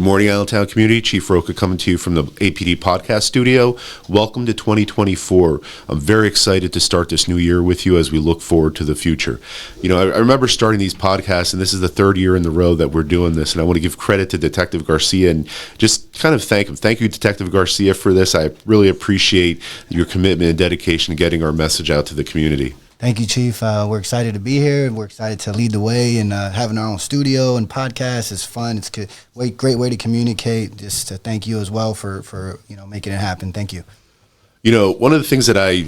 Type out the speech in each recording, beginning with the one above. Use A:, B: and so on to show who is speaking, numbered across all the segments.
A: morning, Allentown community. Chief Roca coming to you from the APD podcast studio. Welcome to 2024. I'm very excited to start this new year with you as we look forward to the future. You know, I remember starting these podcasts, and this is the third year in the row that we're doing this, and I want to give credit to Detective Garcia and just kind of thank him. Thank you, Detective Garcia, for this. I really appreciate your commitment and dedication to getting our message out to the community.
B: Thank you, Chief. We're excited to be here. We're excited to lead the way, and having our own studio and podcast is fun. It's a great way to communicate. Just to thank you as well for making it happen. Thank you.
A: You know, one of the things that I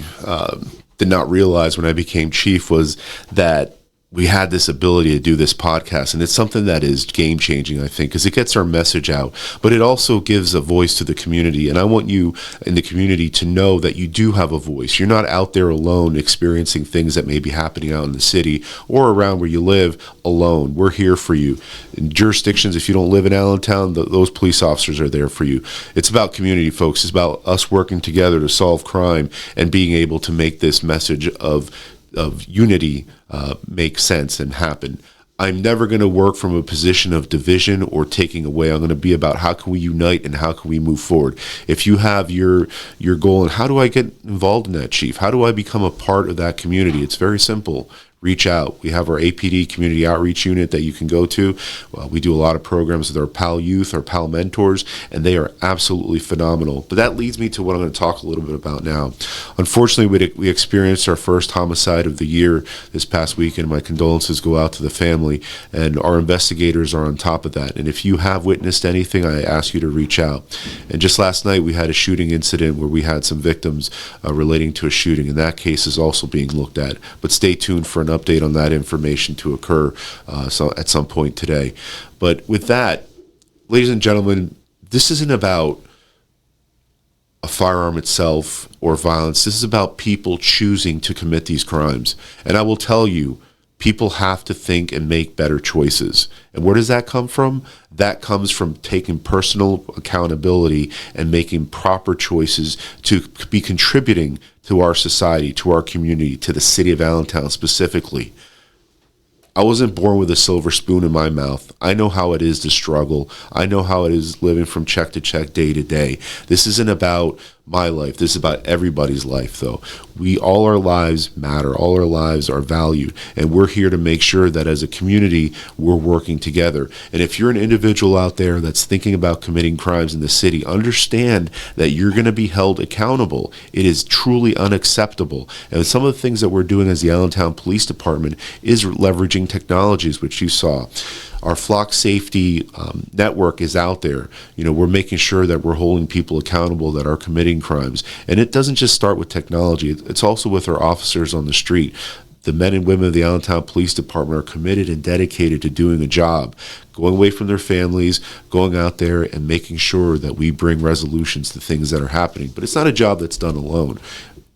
A: did not realize when I became chief was that we had this ability to do this podcast, and it's something that is game-changing, I think, because it gets our message out, but it also gives a voice to the community, and I want you in the community to know that you do have a voice. You're not out there alone experiencing things that may be happening out in the city or around where you live alone. We're here for you. In jurisdictions, if you don't live in Allentown, those police officers are there for you. It's about community, folks. It's about us working together to solve crime and being able to make this message of unity make sense and happen. I'm never going to work from a position of division or taking away. I'm going to be about how can we unite and how can we move forward. If you have your goal and how do I get involved in that, Chief? How do I become a part of that community? It's very simple. Reach out. We have our APD community outreach unit that you can go to. We do a lot of programs with our PAL youth, our PAL mentors, and they are absolutely phenomenal. But that leads me to what I'm going to talk a little bit about now. Unfortunately, we experienced our first homicide of the year this past weekend. My condolences go out to the family, and our investigators are on top of that. And if you have witnessed anything, I ask you to reach out. And just last night, we had a shooting incident where we had some victims relating to a shooting, and that case is also being looked at. But stay tuned for an update on that information to occur at some point today. But with that, ladies and gentlemen, this isn't about a firearm itself or violence. This is about people choosing to commit these crimes. And I will tell you, people have to think and make better choices. And where does that come from? That comes from taking personal accountability and making proper choices to be contributing to our society, to our community, to the city of Allentown specifically. I wasn't born with a silver spoon in my mouth. I know how it is to struggle. I know how it is living from check to check, day to day. This isn't about my life. This is about everybody's life, though. All our lives matter. All our lives are valued. And we're here to make sure that as a community, we're working together. And if you're an individual out there that's thinking about committing crimes in the city, understand that you're going to be held accountable. It is truly unacceptable. And some of the things that we're doing as the Allentown Police Department is leveraging technologies, which you saw. Our flock safety network is out there. You know, we're making sure that we're holding people accountable that are committing crimes. And it doesn't just start with technology. It's also with our officers on the street. The men and women of the Allentown Police Department are committed and dedicated to doing a job, going away from their families, going out there and making sure that we bring resolutions to things that are happening. But it's not a job that's done alone.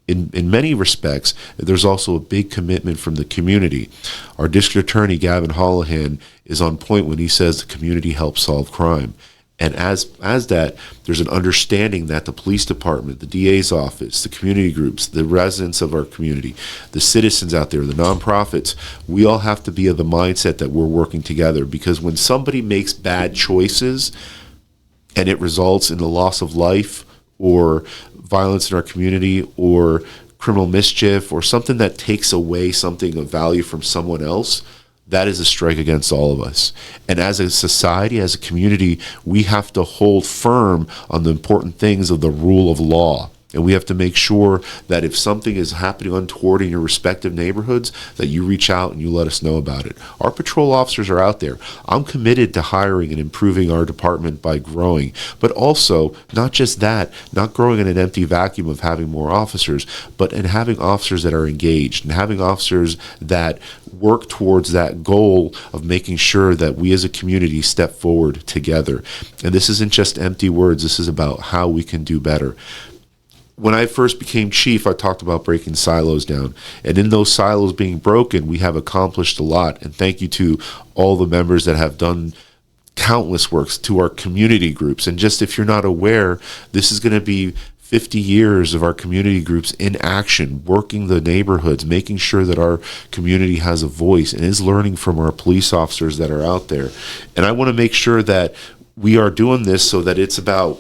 A: In many respects, there's also a big commitment from the community. Our district attorney, Gavin Holohan, is on point when he says the community helps solve crime. And as that, there's an understanding that the police department, the DA's office, the community groups, the residents of our community, the citizens out there, the nonprofits, we all have to be of the mindset that we're working together. Because when somebody makes bad choices and it results in the loss of life or violence in our community or criminal mischief or something that takes away something of value from someone else, that is a strike against all of us. And as a society, as a community, we have to hold firm on the important things of the rule of law. And we have to make sure that if something is happening untoward in your respective neighborhoods, that you reach out and you let us know about it. Our patrol officers are out there. I'm committed to hiring and improving our department by growing. But also, not just that, not growing in an empty vacuum of having more officers, but in having officers that are engaged and having officers that work towards that goal of making sure that we as a community step forward together. And this isn't just empty words. This is about how we can do better. When I first became chief, I talked about breaking silos down. And in those silos being broken, we have accomplished a lot. And thank you to all the members that have done countless works, to our community groups. And just if you're not aware, this is going to be 50 years of our community groups in action, working the neighborhoods, making sure that our community has a voice and is learning from our police officers that are out there. And I want to make sure that we are doing this so that it's about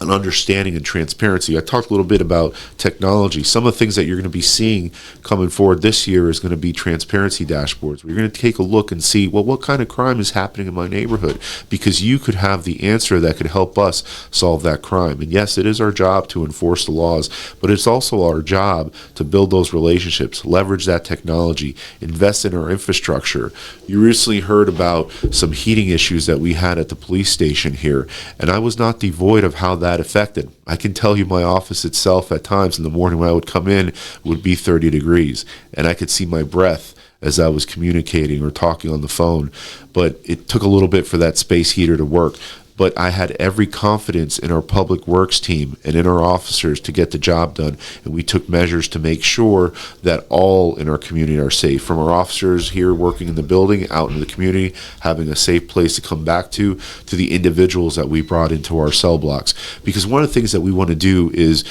A: an understanding and transparency. I talked a little bit about technology. Some of the things that you're going to be seeing coming forward this year is going to be transparency dashboards, where you're going to take a look and see, well, what kind of crime is happening in my neighborhood? Because you could have the answer that could help us solve that crime. And yes, it is our job to enforce the laws, but it's also our job to build those relationships, leverage that technology, invest in our infrastructure. You recently heard about some heating issues that we had at the police station here, and I was not devoid of how that affected. I can tell you my office itself at times in the morning when I would come in would be 30 degrees, and I could see my breath as I was communicating or talking on the phone. But it took a little bit for that space heater to work. But I had every confidence in our public works team and in our officers to get the job done. And we took measures to make sure that all in our community are safe, from our officers here working in the building, out in the community, having a safe place to come back to the individuals that we brought into our cell blocks. Because one of the things that we want to do is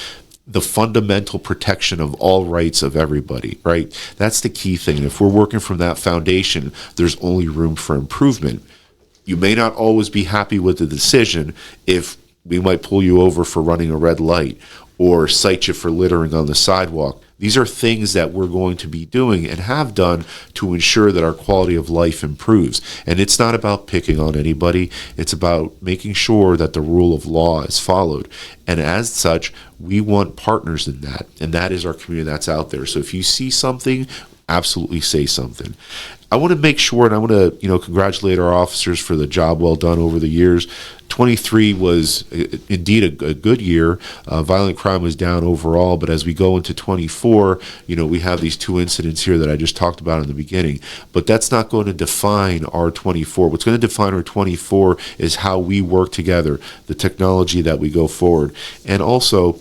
A: the fundamental protection of all rights of everybody, right? That's the key thing. If we're working from that foundation, there's only room for improvement. You may not always be happy with the decision if we might pull you over for running a red light or cite you for littering on the sidewalk. These are things that we're going to be doing and have done to ensure that our quality of life improves. And it's not about picking on anybody. It's about making sure that the rule of law is followed. And as such, we want partners in that. And that is our community that's out there. So if you see something, absolutely say something. I want to make sure, and I want to, congratulate our officers for the job well done over the years. 23 was indeed a good year. Violent crime was down overall, but as we go into 24, we have these two incidents here that I just talked about in the beginning. But that's not going to define our 24. What's going to define our 24 is how we work together, the technology that we go forward. And also,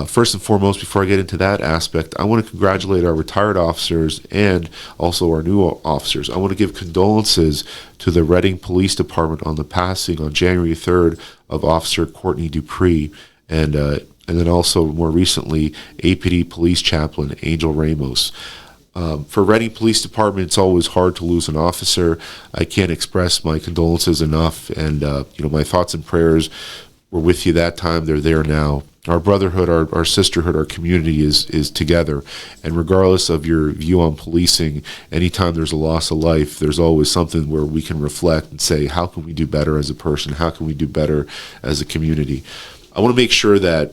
A: first and foremost, before I get into that aspect, I want to congratulate our retired officers and also our new officers. I want to give condolences to the Reading Police Department on the passing on January 3rd of Officer Courtney Dupree, and then also more recently APD Police Chaplain Angel Ramos. For Reading Police Department, it's always hard to lose an officer. I can't express my condolences enough, and my thoughts and prayers were with you that time. They're there now. Our brotherhood, our sisterhood, our community is together. And regardless of your view on policing, anytime there's a loss of life, there's always something where we can reflect and say, how can we do better as a person? How can we do better as a community? I want to make sure that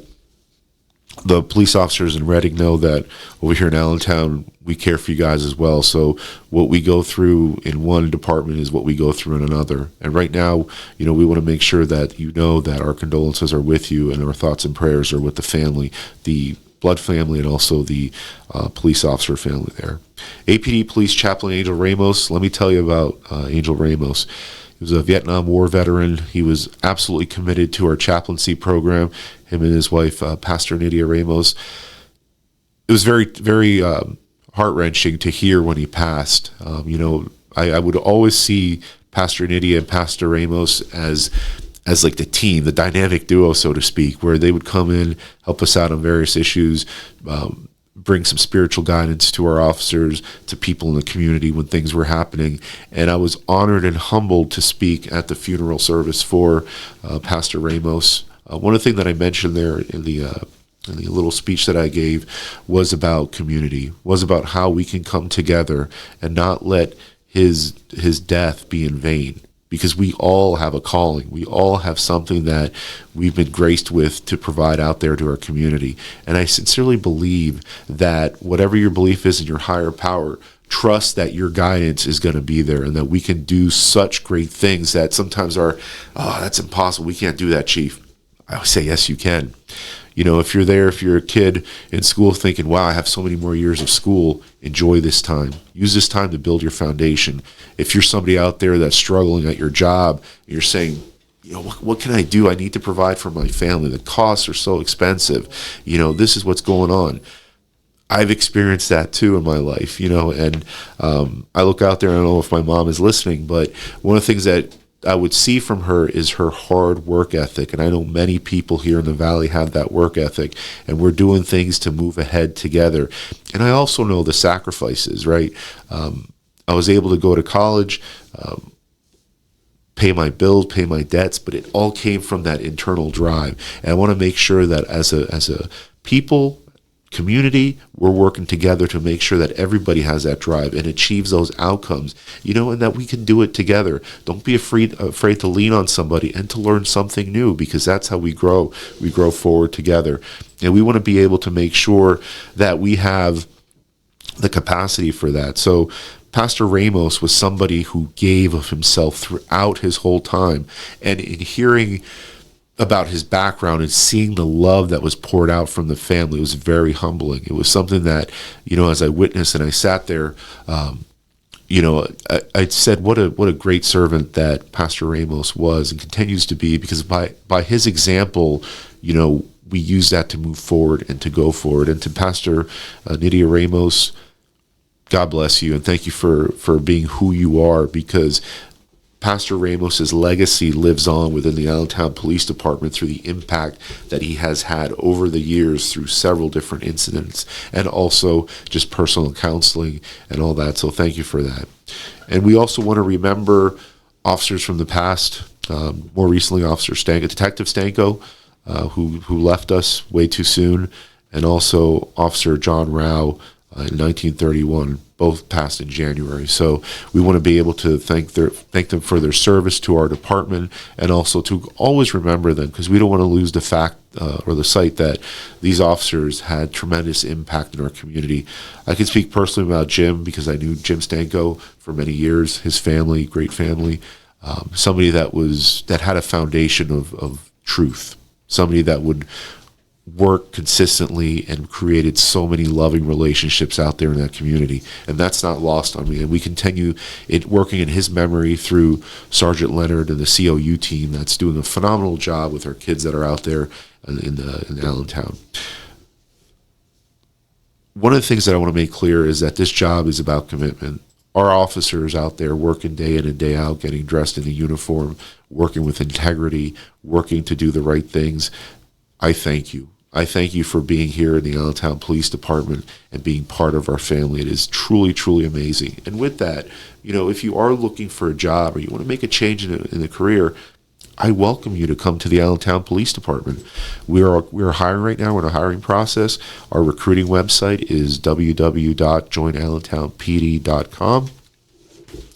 A: the police officers in Reading know that over here in Allentown, we care for you guys as well. So what we go through in one department is what we go through in another. And right now, we want to make sure that you know that our condolences are with you and our thoughts and prayers are with the family, the blood family, and also the police officer family there. APD Police Chaplain Angel Ramos, let me tell you about Angel Ramos. He was a Vietnam War veteran. He was absolutely committed to our chaplaincy program, him and his wife, Pastor Nydia Ramos. It was very, very heart-wrenching to hear when he passed. I would always see Pastor Nydia and Pastor Ramos as like the team, the dynamic duo, so to speak, where they would come in, help us out on various issues, bring some spiritual guidance to our officers, to people in the community when things were happening. And I was honored and humbled to speak at the funeral service for Pastor Ramos. One of the things that I mentioned there in the little speech that I gave was about community, was about how we can come together and not let his death be in vain. Because we all have a calling. We all have something that we've been graced with to provide out there to our community. And I sincerely believe that whatever your belief is in your higher power, trust that your guidance is going to be there and that we can do such great things that sometimes are, that's impossible. We can't do that, Chief. I would say, yes, you can. If you're a kid in school thinking, wow, I have so many more years of school, enjoy this time. Use this time to build your foundation. If you're somebody out there that's struggling at your job, and you're saying, what can I do? I need to provide for my family. The costs are so expensive. This is what's going on. I've experienced that too in my life, and I look out there, and I don't know if my mom is listening, but one of the things that I would see from her is her hard work ethic. And I know many people here in the Valley have that work ethic, and we're doing things to move ahead together. And I also know the sacrifices, right? I was able to go to college. pay my bills, pay my debts, but it all came from that internal drive. And I want to make sure that as a people, community, we're working together to make sure that everybody has that drive and achieves those outcomes, and that we can do it together. Don't be afraid to lean on somebody and to learn something new, because that's how we grow. We grow forward together. And we want to be able to make sure that we have the capacity for that. So Pastor Ramos was somebody who gave of himself throughout his whole time. And in hearing about his background and seeing the love that was poured out from the family, it was very humbling. It was something that, as I witnessed and I sat there, I said what a great servant that Pastor Ramos was and continues to be, because by his example, we use that to move forward and to go forward. And to Pastor Nydia Ramos, God bless you, and thank you for being who you are, because Pastor Ramos's legacy lives on within the Allentown Police Department through the impact that he has had over the years through several different incidents, and also just personal counseling and all that. So thank you for that. And we also want to remember officers from the past, more recently Officer Stanko, Detective Stanko, who left us way too soon, and also Officer John Rao in 1931, both passed in January. So we want to be able to thank them for their service to our department, and also to always remember them, because we don't want to lose the fact or the sight that these officers had tremendous impact in our community. I can speak personally about Jim, because I knew Jim Stanko for many years, his family, great family, somebody that had a foundation of truth, somebody that would work consistently and created so many loving relationships out there in that community. And that's not lost on me. And we continue it working in his memory through Sergeant Leonard and the COU team that's doing a phenomenal job with our kids that are out there in Allentown. One of the things that I want to make clear is that this job is about commitment. Our officers out there working day in and day out, getting dressed in a uniform, working with integrity, working to do the right things. I thank you. I thank you for being here in the Allentown Police Department and being part of our family. It is truly, truly amazing. And with that, if you are looking for a job or you want to make a change in a career, I welcome you to come to the Allentown Police Department. We are hiring right now. We're in a hiring process. Our recruiting website is www.joinallentownpd.com.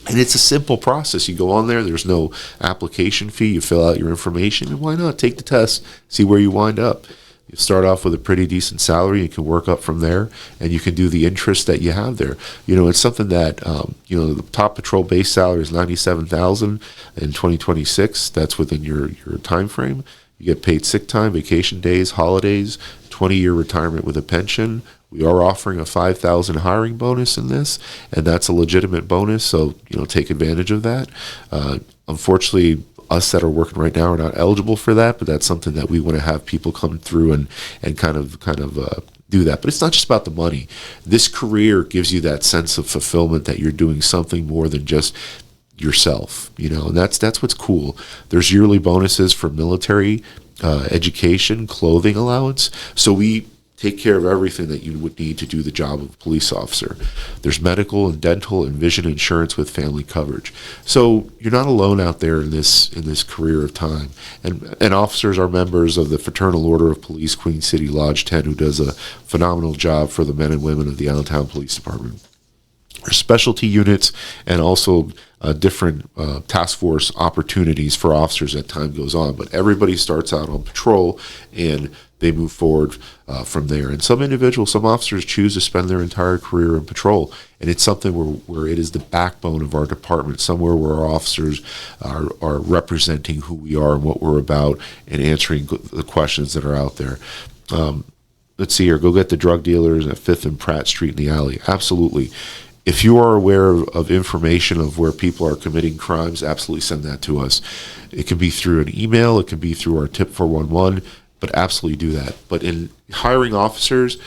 A: And it's a simple process. You go on there. There's no application fee. You fill out your information, and why not take the test, see where you wind up. You start off with a pretty decent salary. You can work up from there, and you can do the interest that you have there. It's something that the top patrol base salary is $97,000 in 2026. That's within your time frame. You get paid sick time, vacation days, holidays, 20-year retirement with a pension. We are offering a $5,000 hiring bonus in this, and that's a legitimate bonus, so take advantage of that. Unfortunately, us that are working right now are not eligible for that, but that's something that we want to have people come through and kind of do that. But it's not just about the money. This career gives you that sense of fulfillment that you're doing something more than just yourself, and that's what's cool. There's yearly bonuses for military, education, clothing allowance. So we take care of everything that you would need to do the job of a police officer. There's medical and dental and vision insurance with family coverage. So you're not alone out there in this career of time. And officers are members of the Fraternal Order of Police, Queen City Lodge 10, who does a phenomenal job for the men and women of the Allentown Police Department. There's specialty units and also different task force opportunities for officers as time goes on. But everybody starts out on patrol, and they move forward from there. And some officers choose to spend their entire career in patrol. And it's something where it is the backbone of our department, somewhere where our officers are representing who we are and what we're about and answering the questions that are out there. Let's see here. Go get the drug dealers at 5th and Pratt Street in the alley. Absolutely. If you are aware of information of where people are committing crimes, absolutely send that to us. It can be through an email. It can be through our tip 411, but absolutely do that. But in hiring officers,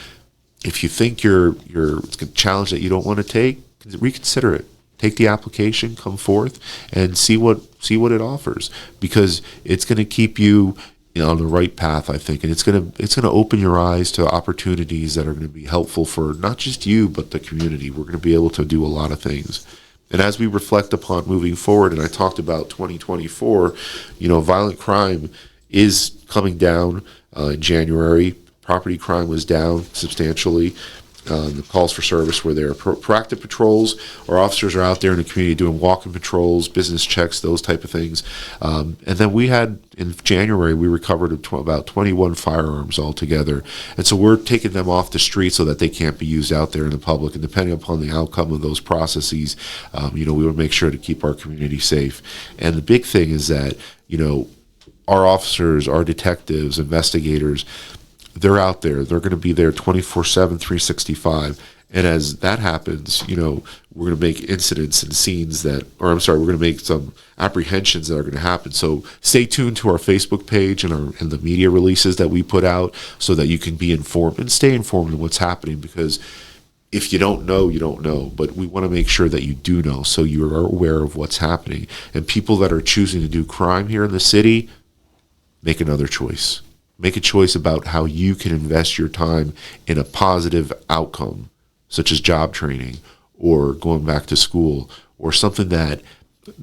A: if you think it's a challenge that you don't want to take, reconsider it. Take the application, come forth, and see what it offers, because it's going to keep you on the right path, I think, and it's going to open your eyes to opportunities that are going to be helpful for not just you but the community. We're going to be able to do a lot of things. And as we reflect upon moving forward, and I talked about 2024, violent crime is coming down in January. Property crime was down substantially. The calls for service were there. Proactive patrols, our officers are out there in the community doing walk-in patrols, business checks, those type of things. And then we had, in January, we recovered about 21 firearms altogether. And so we're taking them off the street so that they can't be used out there in the public. And depending upon the outcome of those processes, we will make sure to keep our community safe. And the big thing is that, our officers, our detectives, investigators, they're out there. They're going to be there 24/7, 365. And as that happens, we're going to make incidents and scenes we're going to make some apprehensions that are going to happen. So stay tuned to our Facebook page and the media releases that we put out so that you can be informed and stay informed of what's happening, because if you don't know, you don't know. But we want to make sure that you do know, so you are aware of what's happening. And people that are choosing to do crime here in the city, make another choice. Make a choice about how you can invest your time in a positive outcome, such as job training or going back to school, or something that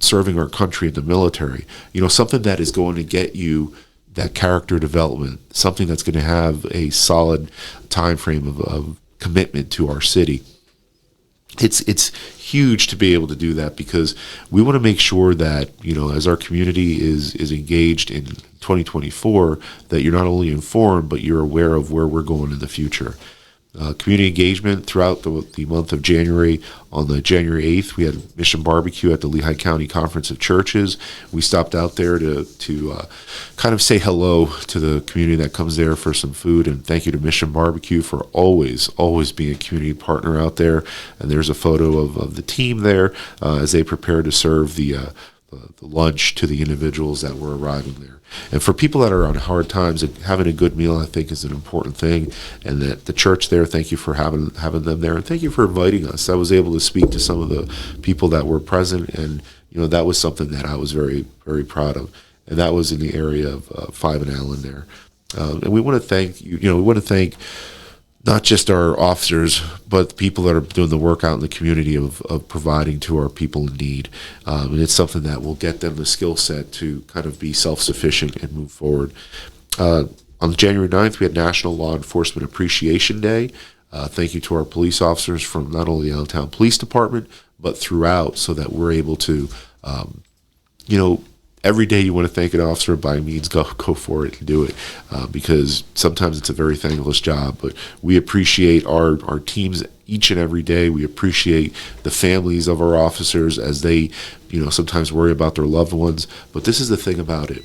A: serving our country in the military, something that is going to get you that character development, something that's going to have a solid time frame of commitment to our city. It's huge to be able to do that, because we want to make sure that, as our community is engaged in 2024, that you're not only informed, but you're aware of where we're going in the future. Community engagement throughout the month of January. On the January 8th, we had Mission Barbecue at the Lehigh County Conference of Churches. We stopped out there to kind of say hello to the community that comes there for some food, and thank you to Mission Barbecue for always being a community partner out there. And there's a photo of the team there as they prepare to serve the lunch to the individuals that were arriving there. And for people that are on hard times, having a good meal, I think, is an important thing. And that the church there, thank you for having them there, and thank you for inviting us. I was able to speak to some of the people that were present, and that was something that I was very, very proud of. And that was in the area of 5 and Allen there. And we want to thank we want to thank not just our officers, but the people that are doing the work out in the community of providing to our people in need. And it's something that will get them the skill set to kind of be self-sufficient and move forward. On January 9th, we had National Law Enforcement Appreciation Day. Thank you to our police officers from not only the Allentown Police Department, but throughout, so that we're able to, every day you want to thank an officer, by means, go for it and do it, because sometimes it's a very thankless job. But we appreciate our teams each and every day. We appreciate the families of our officers as they, sometimes worry about their loved ones. But this is the thing about it.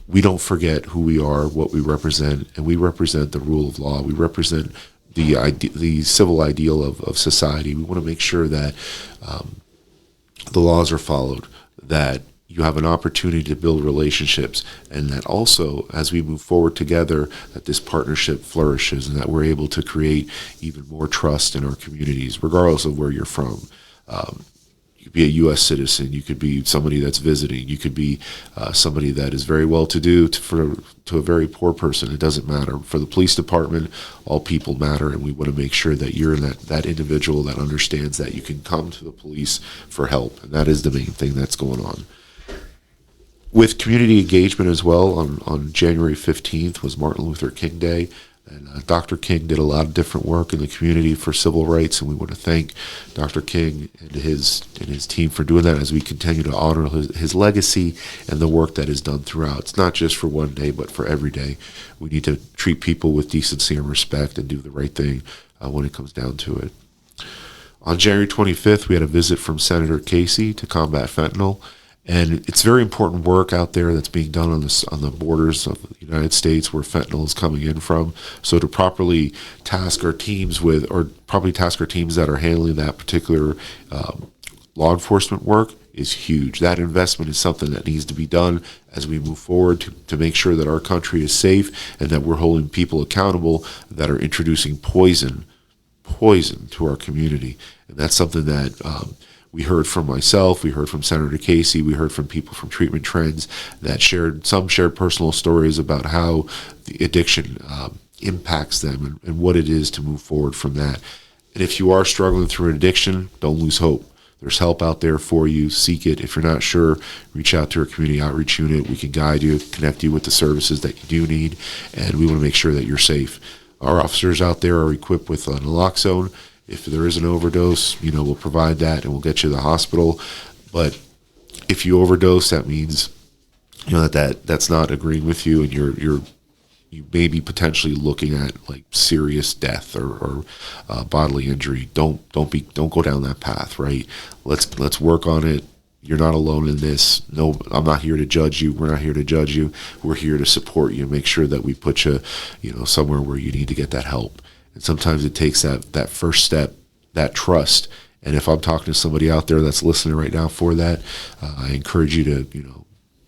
A: We don't forget who we are, what we represent, and we represent the rule of law. We represent the civil ideal of society. We want to make sure that the laws are followed, that you have an opportunity to build relationships, and that also, as we move forward together, that this partnership flourishes, and that we're able to create even more trust in our communities, regardless of where you're from. You could be a U.S. citizen, you could be somebody that's visiting, you could be somebody that is very well-to-do to a very poor person. It doesn't matter. For the police department, all people matter, and we want to make sure that you're that individual that understands that you can come to the police for help, and that is the main thing that's going on. With community engagement as well, on January 15th was Martin Luther King Day, and Dr. King did a lot of different work in the community for civil rights, and we want to thank Dr. King and his team for doing that, as we continue to honor his legacy and the work that is done throughout. It's not just for one day, but for every day. We need to treat people with decency and respect and do the right thing when it comes down to it. On January 25th, we had a visit from Senator Casey to combat fentanyl. And it's very important work out there that's being done on the borders of the United States, where fentanyl is coming in from. So to properly task our teams that are handling that particular law enforcement work is huge. That investment is something that needs to be done as we move forward to make sure that our country is safe, and that we're holding people accountable that are introducing poison to our community. And that's something that we heard from myself, we heard from Senator Casey, we heard from people from Treatment Trends that shared personal stories about how the addiction impacts them, and what it is to move forward from that. And if you are struggling through an addiction, don't lose hope. There's help out there for you. Seek it. If you're not sure, reach out to our community outreach unit. We can guide you, connect you with the services that you do need, and we want to make sure that you're safe. Our officers out there are equipped with a naloxone. If there is an overdose, we'll provide that and we'll get you to the hospital. But if you overdose, that means that's not agreeing with you, and you may be potentially looking at like serious death or bodily injury. Don't go down that path, right? Let's work on it. You're not alone in this. No, I'm not here to judge you. We're not here to judge you. We're here to support you, make sure that we put you, somewhere where you need to get that help. And sometimes it takes that first step, that trust. And if I'm talking to somebody out there that's listening right now for that, I encourage you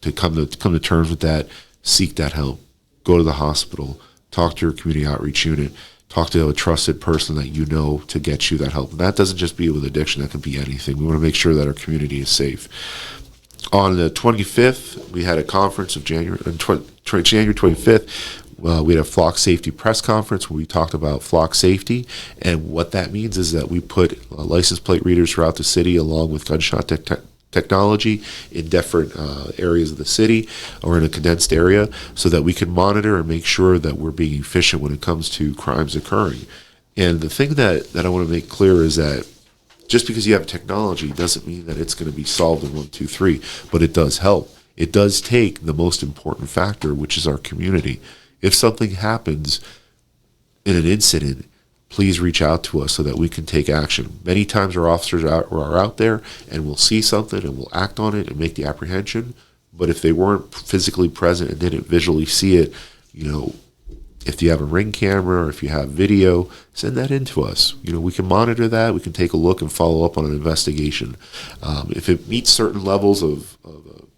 A: to come to terms with that. Seek that help. Go to the hospital. Talk to your community outreach unit. Talk to a trusted person that you know to get you that help. And that doesn't just be with addiction. That can be anything. We want to make sure that our community is safe. On the 25th, we had a conference of January 25th. We had a flock safety press conference where we talked about flock safety, and what that means is that we put license plate readers throughout the city along with gunshot technology in different areas of the city or in a condensed area so that we can monitor and make sure that we're being efficient when it comes to crimes occurring. And the thing that I want to make clear is that just because you have technology doesn't mean that it's going to be solved in 1, 2, 3, but it does help. It does take the most important factor, which is our community. If something happens in an incident, please reach out to us so that we can take action. Many times our officers are out there and we'll see something and we'll act on it and make the apprehension. But if they weren't physically present and didn't visually see it, if you have a Ring camera or if you have video, send that in to us. We can monitor that. We can take a look and follow up on an investigation. If it meets certain levels of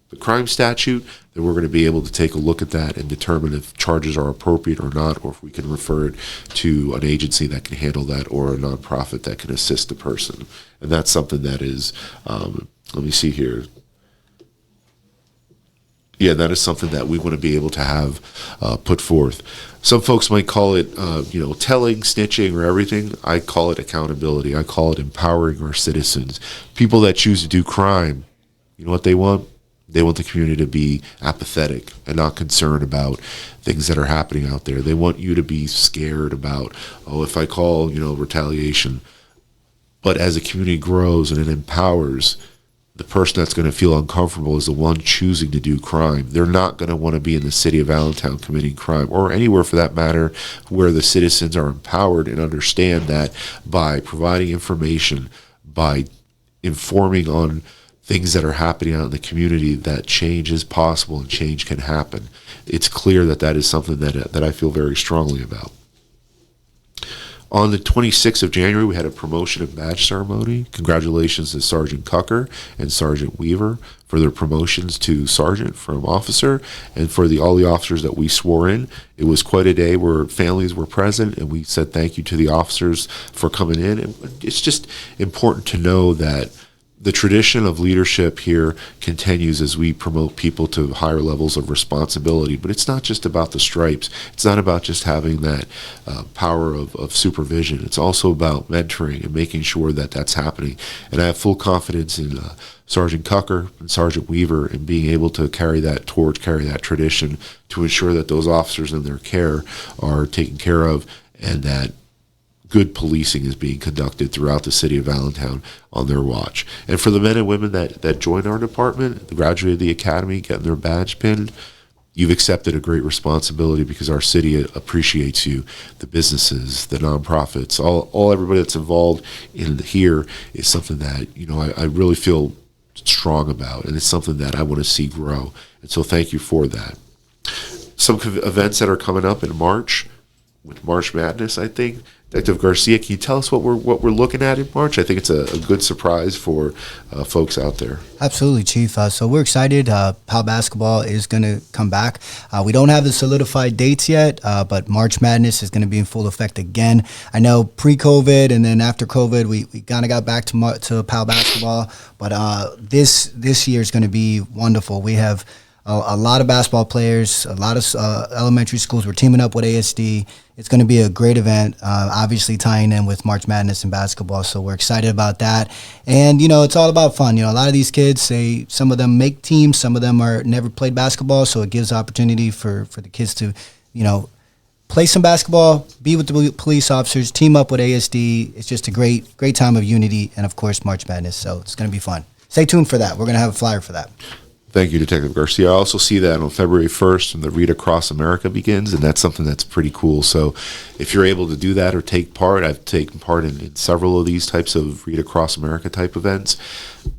A: the crime statute, then we're going to be able to take a look at that and determine if charges are appropriate or not, or if we can refer it to an agency that can handle that or a nonprofit that can assist the person. And that's something that is, let me see here. Yeah, that is something that we want to be able to have put forth. Some folks might call it, telling, snitching, or everything. I call it accountability. I call it empowering our citizens. People that choose to do crime, you know what they want? They want the community to be apathetic and not concerned about things that are happening out there. They want you to be scared about, if I call, retaliation. But as the community grows and it empowers, the person that's going to feel uncomfortable is the one choosing to do crime. They're not going to want to be in the city of Allentown committing crime, or anywhere for that matter, where the citizens are empowered and understand that by providing information, by informing on things that are happening out in the community, that change is possible and change can happen. It's clear that is something that I feel very strongly about. On the 26th of January, we had a promotion and badge ceremony. Congratulations to Sergeant Cucker and Sergeant Weaver for their promotions to sergeant from officer, and for all the officers that we swore in. It was quite a day where families were present, and we said thank you to the officers for coming in. And it's just important to know that the tradition of leadership here continues as we promote people to higher levels of responsibility. But it's not just about the stripes. It's not about just having that power of supervision. It's also about mentoring and making sure that that's happening. And I have full confidence in Sergeant Cucker and Sergeant Weaver in being able to carry that torch, carry that tradition to ensure that those officers in their care are taken care of, and that good policing is being conducted throughout the city of Allentown on their watch. And for the men and women that join our department, graduated the academy, getting their badge pinned, you've accepted a great responsibility because our city appreciates you. The businesses, the nonprofits, all everybody that's involved in here is something that I really feel strong about, and it's something that I want to see grow. And so thank you for that. Some events that are coming up in March, with March Madness, I think. Detective Garcia, can you tell us what we're looking at in March? I think it's a good surprise for folks out there.
B: Absolutely, Chief. So we're excited. PAL basketball is going to come back. We don't have the solidified dates yet, but March Madness is going to be in full effect again. I know pre-COVID and then after COVID, we kind of got back to PAL basketball, but this year is going to be wonderful. We have a lot of basketball players, a lot of elementary schools. We're teaming up with ASD. It's going to be a great event, obviously tying in with March Madness in basketball. So we're excited about that. And, it's all about fun. A lot of these kids some of them make teams, some of them are never played basketball. So it gives opportunity for the kids to, play some basketball, be with the police officers, team up with ASD. It's just a great time of unity and, of course, March Madness. So it's going to be fun. Stay tuned for that. We're going to have a flyer for that.
A: Thank you, Detective Garcia. I also see that on February 1st when the Read Across America begins, and that's something that's pretty cool. So if you're able to do that or take part, I've taken part in several of these types of Read Across America type events.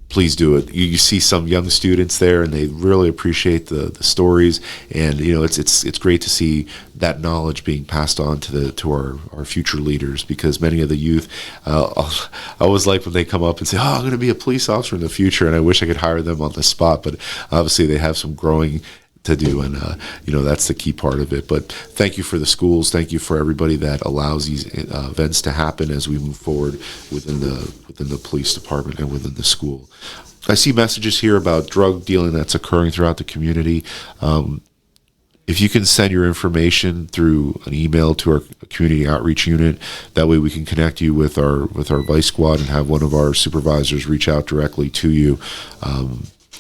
A: Please do it. You see some young students there, and they really appreciate the stories. And it's great to see that knowledge being passed on to our future leaders, because many of the youth, I always like when they come up and say, "Oh, I'm going to be a police officer in the future," and I wish I could hire them on the spot. But obviously, they have some growing to do, and that's the key part of it. But thank you for the schools, thank you for everybody that allows these events to happen as we move forward within the police department and within the school. I see messages here about drug dealing that's occurring throughout the community. If you can send your information through an email to our community outreach unit, that way we can connect you with our vice squad and have one of our supervisors reach out directly to you.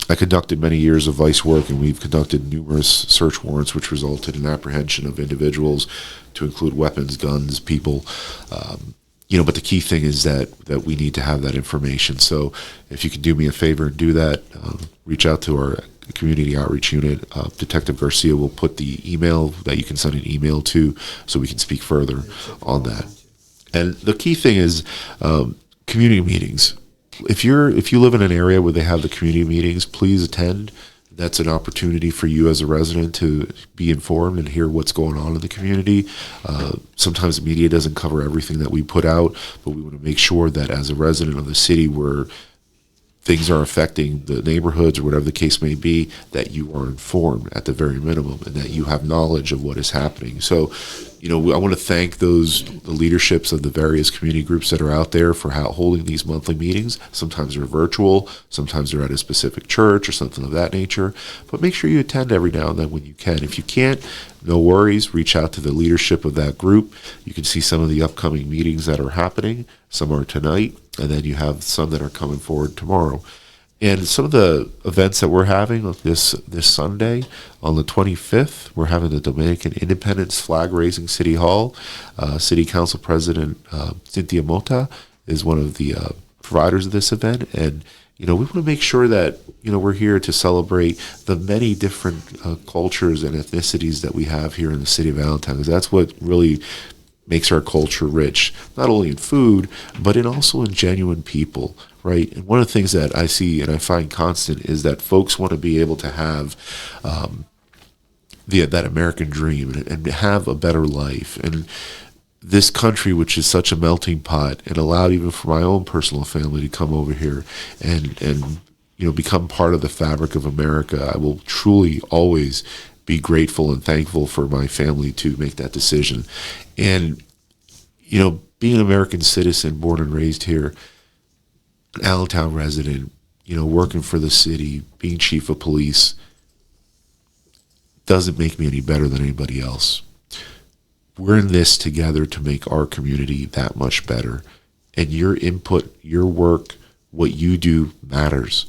A: I conducted many years of vice work, and we've conducted numerous search warrants which resulted in apprehension of individuals, to include weapons, guns, people. But the key thing is that we need to have that information. So if you can do me a favor and do that, reach out to our community outreach unit. Detective Garcia will put the email that you can send an email to, so we can speak further on that. And the key thing is community meetings. If you live in an area where they have the community meetings, please attend. That's an opportunity for you as a resident to be informed and hear what's going on in the community. Sometimes the media doesn't cover everything that we put out, but we want to make sure that as a resident of the city where things are affecting the neighborhoods or whatever the case may be, that you are informed at the very minimum and that you have knowledge of what is happening. So, I want to thank the leaderships of the various community groups that are out there for holding these monthly meetings. Sometimes they're virtual, sometimes they're at a specific church or something of that nature, but make sure you attend every now and then when you can. If you can't, no worries, reach out to the leadership of that group. You can see some of the upcoming meetings that are happening. Some are tonight, and then you have some that are coming forward tomorrow. And some of the events that we're having this Sunday, on the 25th, we're having the Dominican Independence flag raising City Hall. City Council President Cynthia Mota is one of the providers of this event. And, we want to make sure that, we're here to celebrate the many different cultures and ethnicities that we have here in the city of Allentown, because that's what really makes our culture rich, not only in food, but also in genuine people, right? And one of the things that I see and I find constant is that folks want to be able to have that American dream and have a better life. And this country, which is such a melting pot, and allowed even for my own personal family to come over here and become part of the fabric of America, I will truly always be grateful and thankful for my family to make that decision. And, being an American citizen, born and raised here, an Allentown resident, working for the city, being chief of police, doesn't make me any better than anybody else. We're in this together to make our community that much better. And your input, your work, what you do matters.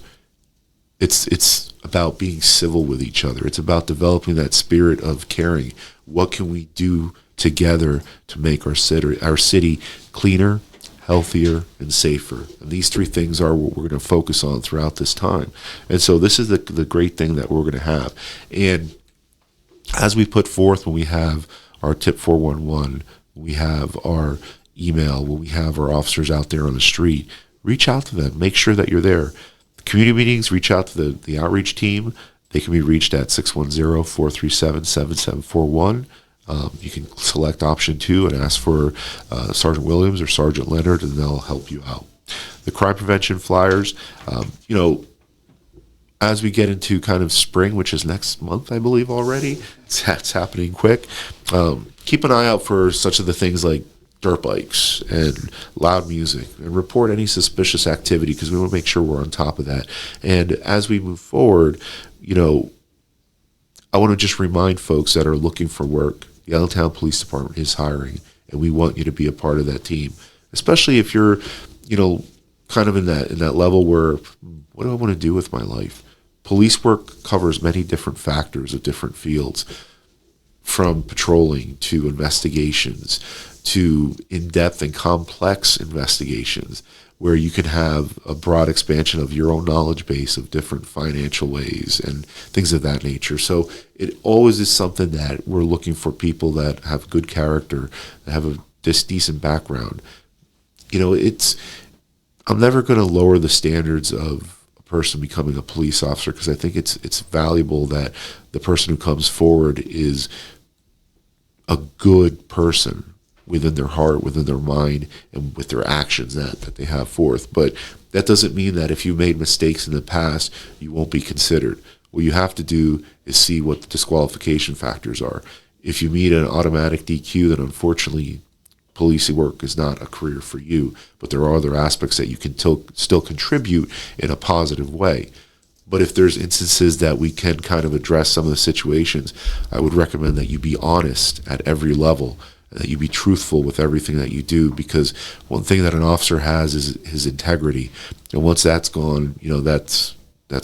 A: It's about being civil with each other. It's about developing that spirit of caring. What can we do together to make our city cleaner, healthier, and safer? And these three things are what we're going to focus on throughout this time. And so this is the great thing that we're going to have. And as we put forth, when we have our tip 411, we have our email, when we have our officers out there on the street, reach out to them. Make sure that you're there. Community meetings, reach out to the outreach team. They can be reached at 610-437-7741. You can select option 2 and ask for Sergeant Williams or Sergeant Leonard, and they'll help you out. The crime prevention flyers, as we get into kind of spring, which is next month, I believe already, it's happening quick. Keep an eye out for such of the things like dirt bikes and loud music, and report any suspicious activity, because we want to make sure we're on top of that. And as we move forward, I want to just remind folks that are looking for work, the Allentown Police Department is hiring, and we want you to be a part of that team, especially if you're, kind of in that level where, what do I want to do with my life? Police work covers many different factors of different fields, from patrolling to investigations to in-depth and complex investigations, where you can have a broad expansion of your own knowledge base of different financial ways and things of that nature. So it always is something that we're looking for people that have good character, that have a decent background. I'm never going to lower the standards of a person becoming a police officer, because I think it's valuable that the person who comes forward is a good person within their heart, within their mind, and with their actions that they have forth. But that doesn't mean that if you made mistakes in the past, you won't be considered. What you have to do is see what the disqualification factors are. If you meet an automatic DQ, then unfortunately police work is not a career for you, but there are other aspects that you can still contribute in a positive way. But if there's instances that we can kind of address some of the situations, I would recommend that you be honest at every level, and that you be truthful with everything that you do, because one thing that an officer has is his integrity. And once that's gone, that's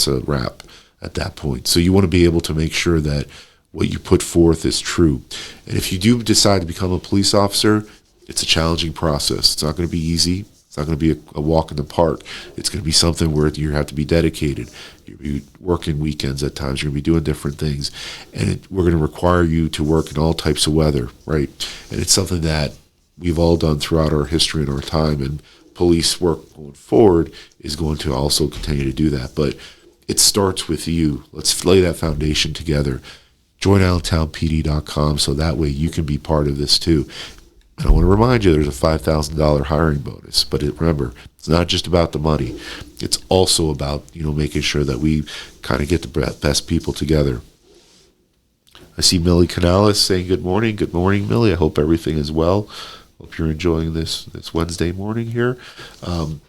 A: a wrap at that point. So you want to be able to make sure that what you put forth is true. And if you do decide to become a police officer, it's a challenging process. It's not going to be easy. It's not going to be a walk in the park. It's going to be something where you have to be dedicated. You'll be working weekends at times. You're going to be doing different things. And we're going to require you to work in all types of weather, right? And it's something that we've all done throughout our history and our time. And police work going forward is going to also continue to do that. But it starts with you. Let's lay that foundation together. Join AllentownPD.com so that way you can be part of this too. And I want to remind you, there's a $5,000 hiring bonus. But remember, it's not just about the money. It's also about, making sure that we kind of get the best people together. I see Millie Canales saying good morning. Good morning, Millie. I hope everything is well. Hope you're enjoying this Wednesday morning here. One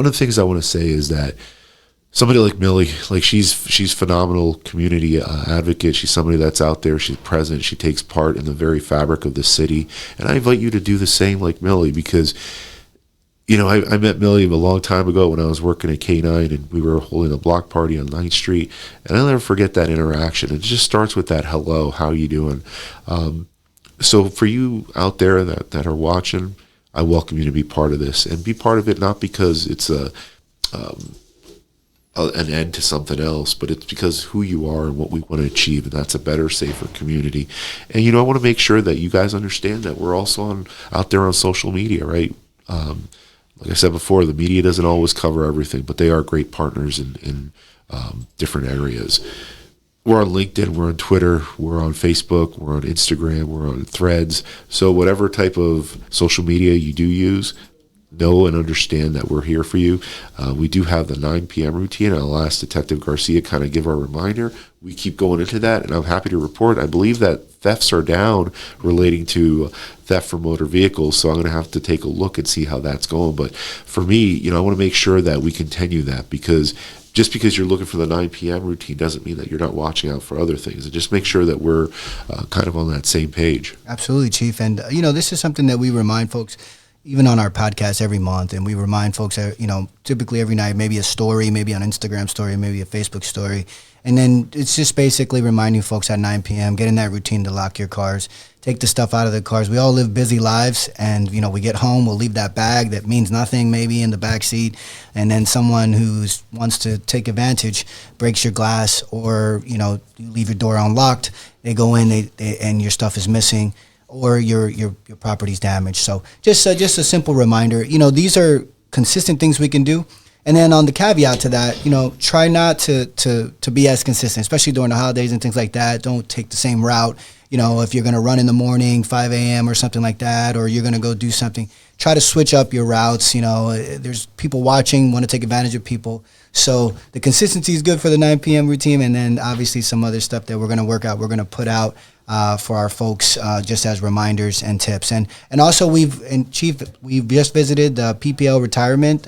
A: of the things I want to say is that somebody like Millie, she's phenomenal community advocate. She's somebody that's out there. She's present. She takes part in the very fabric of the city. And I invite you to do the same like Millie, because, I met Millie a long time ago when I was working at K9, and we were holding a block party on 9th Street. And I'll never forget that interaction. It just starts with that hello, how you doing? So for you out there that are watching, I welcome you to be part of this, and be part of it not because it's an end to something else, but it's because who you are and what we want to achieve, and that's a better, safer community. And I want to make sure that you guys understand that we're also out there on social media, right? Like I said before, the media doesn't always cover everything, but they are great partners in different areas. We're on LinkedIn, we're on Twitter, we're on Facebook, we're on Instagram, we're on Threads. So whatever type of social media you do use, know and understand that we're here for you. We do have the 9 p.m. routine. I'll ask Detective Garcia kind of give our reminder. We keep going into that, and I'm happy to report I believe that thefts are down relating to theft from motor vehicles, so I'm going to have to take a look and see how that's going. But for me, I want to make sure that we continue that, because just because you're looking for the 9 p.m. routine doesn't mean that you're not watching out for other things. And just make sure that we're kind of on that same page.
B: Absolutely, Chief. And, this is something that we remind folks even on our podcast every month, and we remind folks that, typically every night, maybe a story, maybe an Instagram story, maybe a Facebook story. And then it's just basically reminding folks at 9 p.m., get in that routine to lock your cars, take the stuff out of the cars. We all live busy lives, and, we get home, we'll leave that bag that means nothing maybe in the back seat, and then someone who wants to take advantage breaks your glass, or, you leave your door unlocked, they go in, and your stuff is missing, or your property's damaged. So just a simple reminder, these are consistent things we can do. And then on the caveat to that, try not to be as consistent, especially during the holidays and things like that. Don't take the same route. If you're going to run in the morning, 5 a.m. or something like that, or you're going to go do something, try to switch up your routes. There's people watching, want to take advantage of people. So the consistency is good for the 9 p.m. routine, and then obviously some other stuff that we're going to work out, we're going to put out for our folks just as reminders and tips. And also Chief, we've just visited the PPL retirement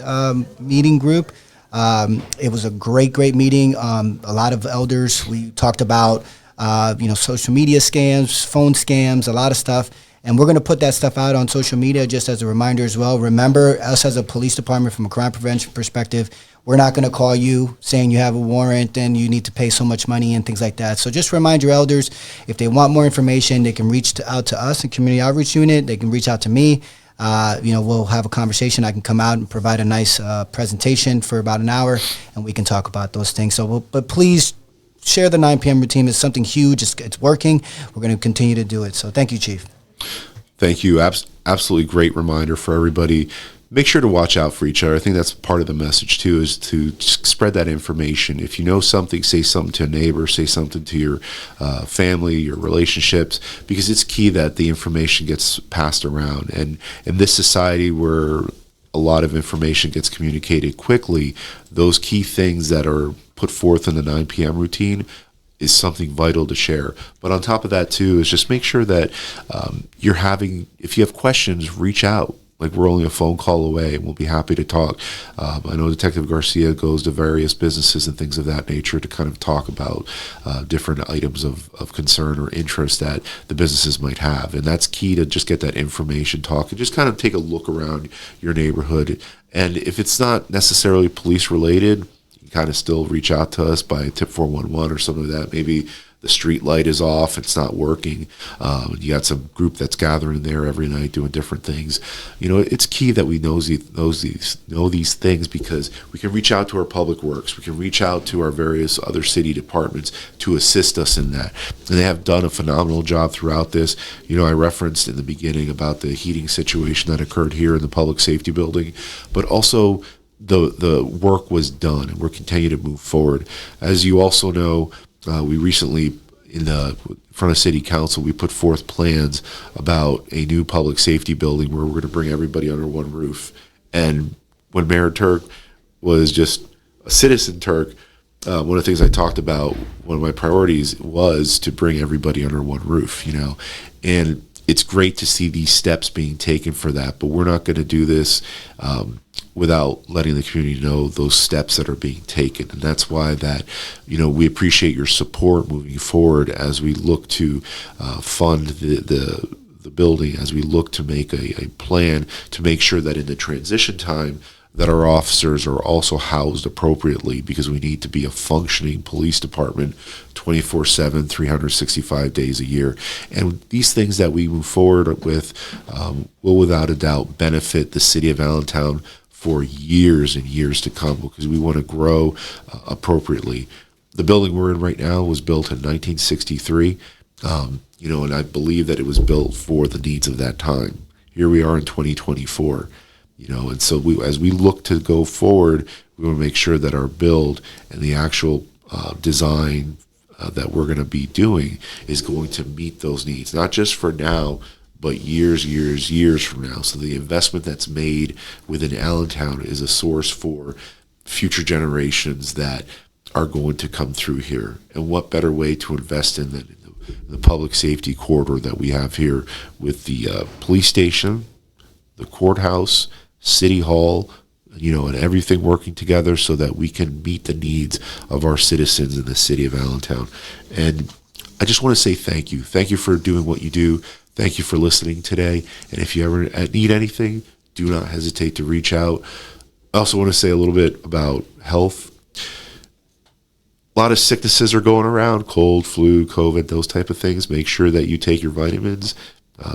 B: meeting group. It was a great meeting. A lot of elders. We talked about social media scams, phone scams, a lot of stuff. And we're going to put that stuff out on social media just as a reminder as well. Remember, us as a police department, from a crime prevention perspective, we're not going to call you saying you have a warrant and you need to pay so much money and things like that. So just remind your elders, if they want more information, they can reach out to us in Community Outreach Unit. They can reach out to me. We'll have a conversation. I can come out and provide a nice presentation for about an hour, and we can talk about those things. But please share the 9 p.m. routine. It's something huge. It's working. We're going to continue to do it. So thank you, Chief.
A: Thank you. Absolutely great reminder for everybody. Make sure to watch out for each other. I think that's part of the message too, is to spread that information. If you know something, say something to a neighbor, say something to your family, your relationships, because it's key that the information gets passed around. And in this society where a lot of information gets communicated quickly, those key things that are put forth in the 9 p.m. routine is something vital to share. But on top of that too, is just make sure that if you have questions, reach out. Like, we're only a phone call away, and we'll be happy to talk. I know Detective Garcia goes to various businesses and things of that nature to kind of talk about different items of concern or interest that the businesses might have. And that's key, to just get that information, talk, and just kind of take a look around your neighborhood. And if it's not necessarily police related, you kind of still reach out to us by tip 411 or something like that. Maybe the street light is off, it's not working. You got some group that's gathering there every night doing different things. It's key that we know these things, because we can reach out to our public works, we can reach out to our various other city departments to assist us in that. And they have done a phenomenal job throughout this. I referenced in the beginning about the heating situation that occurred here in the public safety building, but also the work was done, and we're continuing to move forward. As you also know, we recently, in front of City Council, we put forth plans about a new public safety building where we're going to bring everybody under one roof. And when Mayor Turk was just a citizen Turk, one of the things I talked about, one of my priorities was to bring everybody under one roof, and it's great to see these steps being taken for that, but we're not going to do this without letting the community know those steps that are being taken. And that's why we appreciate your support moving forward as we look to fund the building, as we look to make a plan to make sure that in the transition time that our officers are also housed appropriately, because we need to be a functioning police department 24/7, 365 days a year. And these things that we move forward with will without a doubt benefit the city of Allentown for years and years to come, because we want to grow appropriately. The building we're in right now was built in 1963, and I believe that it was built for the needs of that time. Here we are in 2024. And so as we look to go forward, we want to make sure that our build and the actual design that we're going to be doing is going to meet those needs, not just for now, but years from now. So the investment that's made within Allentown is a source for future generations that are going to come through here. And what better way to invest in than in the public safety corridor that we have here, with the police station, the courthouse, City Hall, and everything working together so that we can meet the needs of our citizens in the city of Allentown. And I just want to say thank you. Thank you for doing what you do. Thank you for listening today. And if you ever need anything, do not hesitate to reach out. I also want to say a little bit about health. A lot of sicknesses are going around: cold, flu, COVID, those type of things. Make sure that you take your vitamins,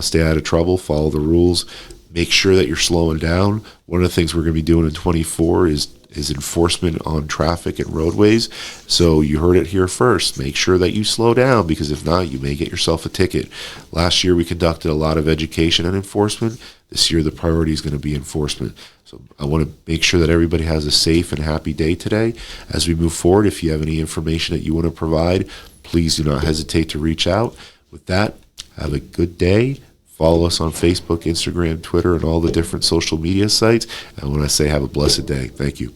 A: stay out of trouble, follow the rules. Make sure that you're slowing down. One of the things we're going to be doing in 24 is enforcement on traffic and roadways. So you heard it here first. Make sure that you slow down, because if not, you may get yourself a ticket. Last year, we conducted a lot of education and enforcement. This year, the priority is going to be enforcement. So I want to make sure that everybody has a safe and happy day today. As we move forward, if you have any information that you want to provide, please do not hesitate to reach out. With that, have a good day. Follow us on Facebook, Instagram, Twitter, and all the different social media sites. And when I say have a blessed day, thank you.